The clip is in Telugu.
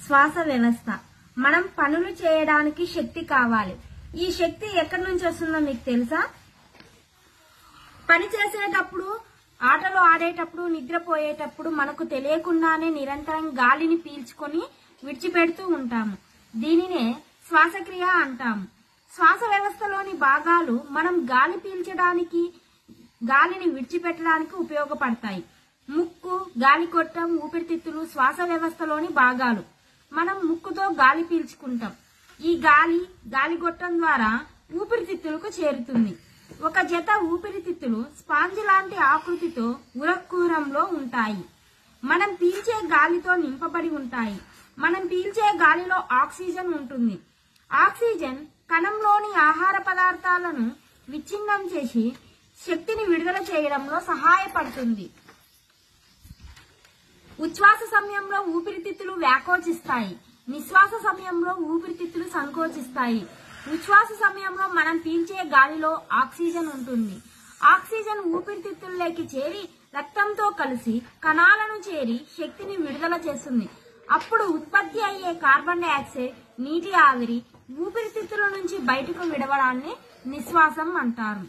శ్వాస వ్యవస్థ. మనం పనులు చేయడానికి శక్తి కావాలి. ఈ శక్తి ఎక్కడి నుంచి వస్తుందో మీకు తెలుసా? పని చేసేటప్పుడు, ఆటలు ఆడేటప్పుడు, నిద్రపోయేటప్పుడు మనకు తెలియకుండానే నిరంతరం గాలిని పీల్చుకొని విడిచిపెడుతూ ఉంటాము. దీనినే శ్వాసక్రియ అంటాము. శ్వాస వ్యవస్థలోని భాగాలు మనం గాలి పీల్చడానికి, గాలిని విడిచిపెట్టడానికి ఉపయోగపడతాయి. ముక్కు, గాలిగొట్టం, ఊపిరితిత్తులు శ్వాస వ్యవస్థలోని భాగాలు. మనం ముక్కుతో గాలి పీల్చుకుంటాం. ఈ గాలి గాలిగొట్టం ద్వారా ఊపిరితిత్తులకు చేరుతుంది. ఒక జత ఊపిరితిత్తులు స్పాంజ్ లాంటి ఆకృతితో ఉరక్కుహరంలో ఉంటాయి. మనం పీల్చే గాలితో నింపబడి ఉంటాయి. మనం పీల్చే గాలిలో ఆక్సిజన్ ఉంటుంది. ఆక్సిజన్ కణంలోని ఆహార పదార్థాలను విచ్ఛిన్నం చేసి శక్తిని విడుదల చేయడంలో సహాయపడుతుంది. ఉచ్ఛ్వాస సమయంలో ఊపిరితిత్తులు వ్యాకోచిస్తాయి. నిశ్వాస సమయంలో ఊపిరితిత్తులు సంకోచిస్తాయి. ఉచ్ఛ్వాస సమయంలో మనం పీల్చే గాలిలో ఆక్సిజన్ ఉంటుంది. ఆక్సిజన్ ఊపిరితిత్తుల్లోకి చేరి రక్తంతో కలిసి కణాలను చేరి శక్తిని విడుదల చేస్తుంది. అప్పుడు ఉత్పత్తి అయ్యే కార్బన్ డైఆక్సైడ్, నీటి ఆవిరి ఊపిరితిత్తుల నుంచి బయటకు విడవడాన్ని నిశ్వాసం అంటారు.